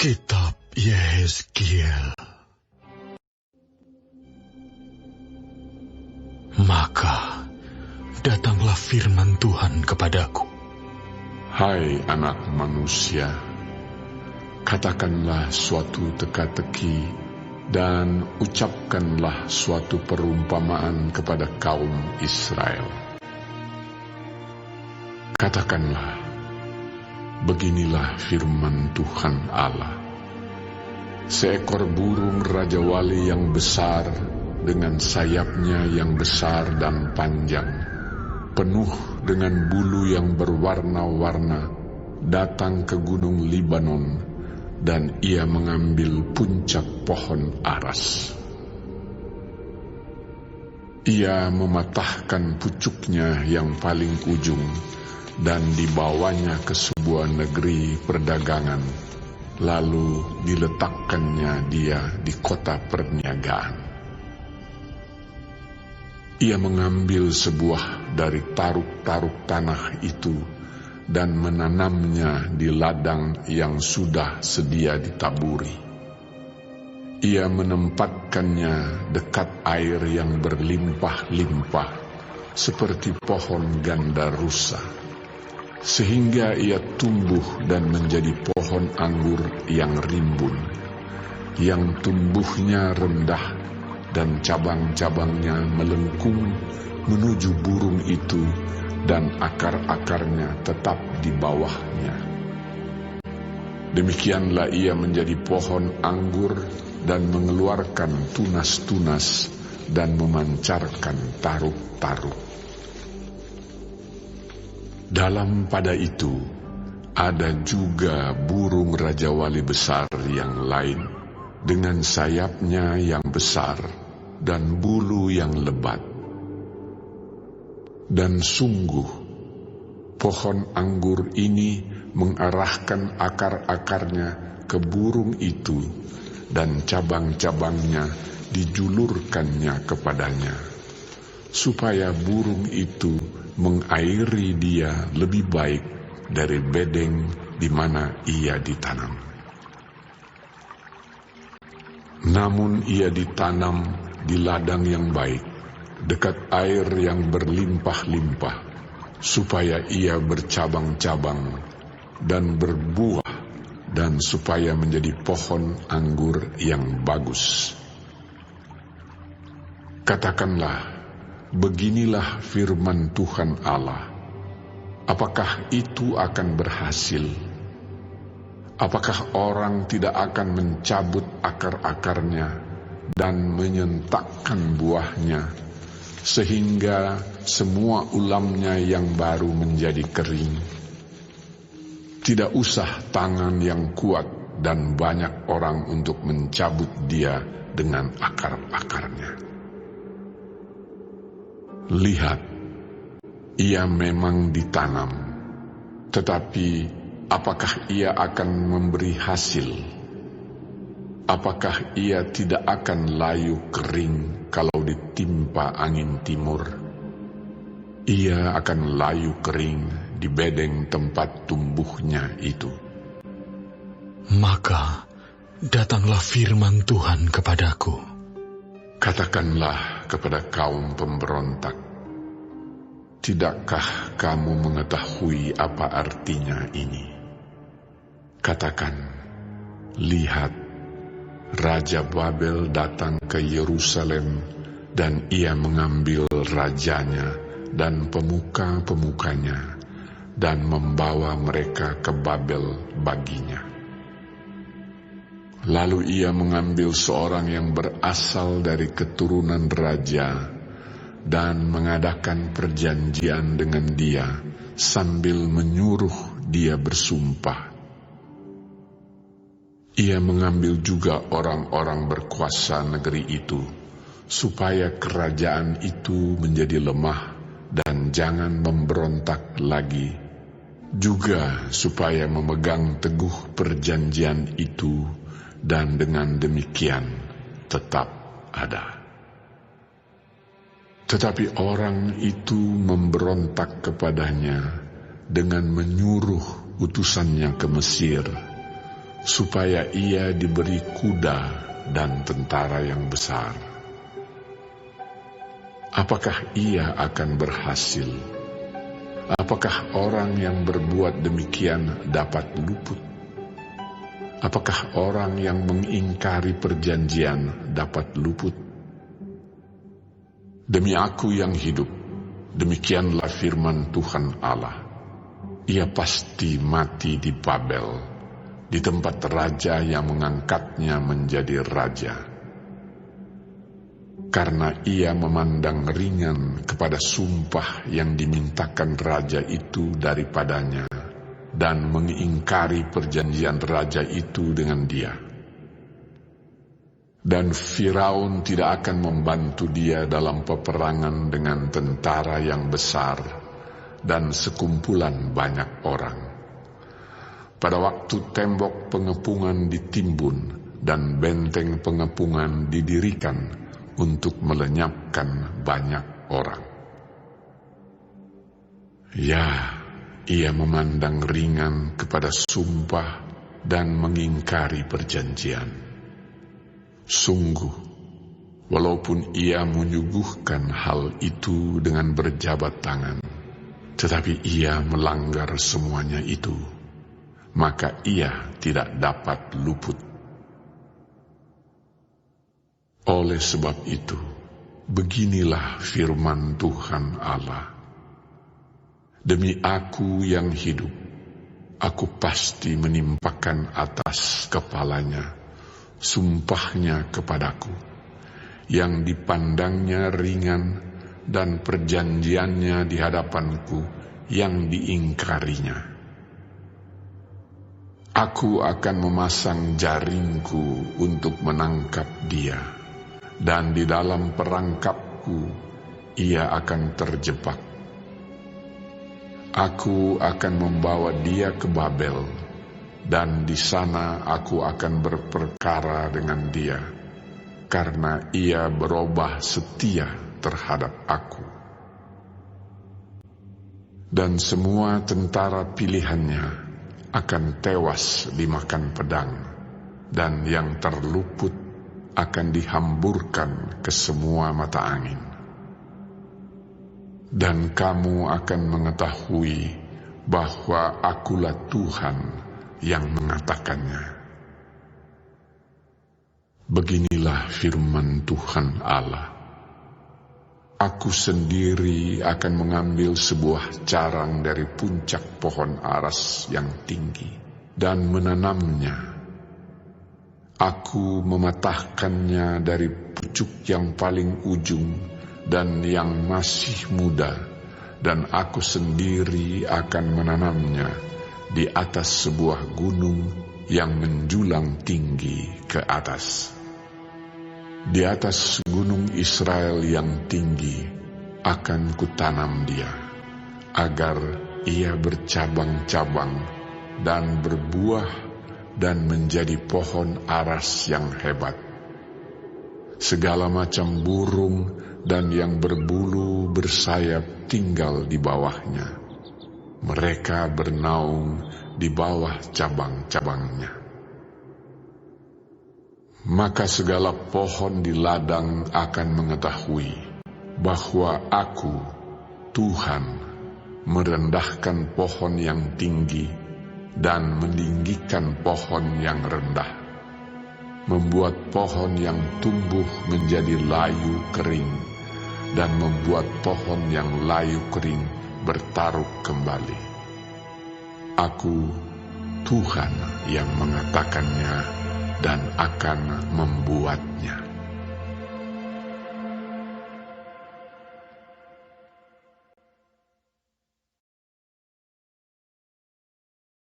Kitab Yehezkiel. Maka datanglah firman Tuhan kepadaku. Hai anak manusia, katakanlah suatu teka-teki dan ucapkanlah suatu perumpamaan kepada kaum Israel. Katakanlah, beginilah firman Tuhan Allah. Seekor burung raja wali yang besar dengan sayapnya yang besar dan panjang, penuh dengan bulu yang berwarna-warna, datang ke gunung Libanon, dan ia mengambil puncak pohon aras. Ia mematahkan pucuknya yang paling ujung dan dibawanya ke sebuah negeri perdagangan, lalu diletakkannya dia di kota perniagaan. Ia mengambil sebuah dari taruk-taruk tanah itu dan menanamnya di ladang yang sudah sedia ditaburi. Ia menempatkannya dekat air yang berlimpah-limpah seperti pohon gandarusa, sehingga ia tumbuh dan menjadi pohon anggur yang rimbun, yang tumbuhnya rendah dan cabang-cabangnya melengkung menuju burung itu, dan akar-akarnya tetap di bawahnya. Demikianlah ia menjadi pohon anggur dan mengeluarkan tunas-tunas dan memancarkan taruk-taruk. Dalam pada itu ada juga burung raja wali besar yang lain dengan sayapnya yang besar dan bulu yang lebat. Dan sungguh, pohon anggur ini mengarahkan akar-akarnya ke burung itu, dan cabang-cabangnya dijulurkannya kepadanya, supaya burung itu mengairi dia lebih baik dari bedeng di mana ia ditanam. Namun ia ditanam di ladang yang baik, dekat air yang berlimpah-limpah, supaya ia bercabang-cabang dan berbuah, dan supaya menjadi pohon anggur yang bagus. Katakanlah, beginilah firman Tuhan Allah. Apakah itu akan berhasil? Apakah orang tidak akan mencabut akar-akarnya dan menyentakkan buahnya, sehingga semua ulamnya yang baru menjadi kering? Tidak usah tangan yang kuat dan banyak orang untuk mencabut dia dengan akar-akarnya. Lihat, ia memang ditanam, tetapi apakah ia akan memberi hasil? Apakah ia tidak akan layu kering kalau ditimpa angin timur? Ia akan layu kering di bedeng tempat tumbuhnya itu. Maka datanglah firman Tuhan kepadaku. Katakanlah kepada kaum pemberontak, tidakkah kamu mengetahui apa artinya ini? Katakan, lihat, Raja Babel datang ke Yerusalem, dan ia mengambil rajanya dan pemuka-pemukanya, dan membawa mereka ke Babel baginya. Lalu ia mengambil seorang yang berasal dari keturunan raja, dan mengadakan perjanjian dengan dia, sambil menyuruh dia bersumpah. Ia mengambil juga orang-orang berkuasa negeri itu, supaya kerajaan itu menjadi lemah dan jangan memberontak lagi, juga supaya memegang teguh perjanjian itu, dan dengan demikian tetap ada. Tetapi orang itu memberontak kepadanya dengan menyuruh utusannya ke Mesir, supaya ia diberi kuda dan tentara yang besar. Apakah ia akan berhasil? Apakah orang yang berbuat demikian dapat luput? Apakah orang yang mengingkari perjanjian dapat luput? Demi Aku yang hidup, demikianlah firman Tuhan Allah, ia pasti mati di Babel, di tempat raja yang mengangkatnya menjadi raja. Karena ia memandang ringan kepada sumpah yang dimintakan raja itu daripadanya, dan mengingkari perjanjian raja itu dengan dia. Dan Firaun tidak akan membantu dia dalam peperangan dengan tentara yang besar dan sekumpulan banyak orang. Pada waktu tembok pengepungan ditimbun dan benteng pengepungan didirikan untuk melenyapkan banyak orang. Ya, ia memandang ringan kepada sumpah dan mengingkari perjanjian. Sungguh, walaupun ia menyuguhkan hal itu dengan berjabat tangan, tetapi ia melanggar semuanya itu, maka ia tidak dapat luput. Oleh sebab itu, beginilah firman Tuhan Allah. Demi Aku yang hidup, Aku pasti menimpakan atas kepalanya sumpahnya kepadaku, yang dipandangnya ringan, dan perjanjiannya di hadapanku yang diingkarinya. Aku akan memasang jaringku untuk menangkap dia, dan di dalam perangkapku ia akan terjebak. Aku akan membawa dia ke Babel, dan di sana Aku akan berperkara dengan dia, karena ia berubah setia terhadap Aku. Dan semua tentara pilihannya akan tewas dimakan pedang, dan yang terluput akan dihamburkan ke semua mata angin. Dan kamu akan mengetahui bahwa Akulah Tuhan yang mengatakannya. Beginilah firman Tuhan Allah. Aku sendiri akan mengambil sebuah carang dari puncak pohon aras yang tinggi dan menanamnya. Aku mematahkannya dari pucuk yang paling ujung dan yang masih muda, dan Aku sendiri akan menanamnya di atas sebuah gunung yang menjulang tinggi ke atas. Di atas gunung Israel yang tinggi akan kutanam dia, agar ia bercabang-cabang dan berbuah dan menjadi pohon aras yang hebat. Segala macam burung dan yang berbulu bersayap tinggal di bawahnya. Mereka bernaung di bawah cabang-cabangnya. Maka segala pohon di ladang akan mengetahui bahwa Aku, Tuhan, merendahkan pohon yang tinggi dan meninggikan pohon yang rendah, membuat pohon yang tumbuh menjadi layu kering, dan membuat pohon yang layu kering bertaruh kembali. Aku, Tuhan, yang mengatakannya dan akan membuatnya.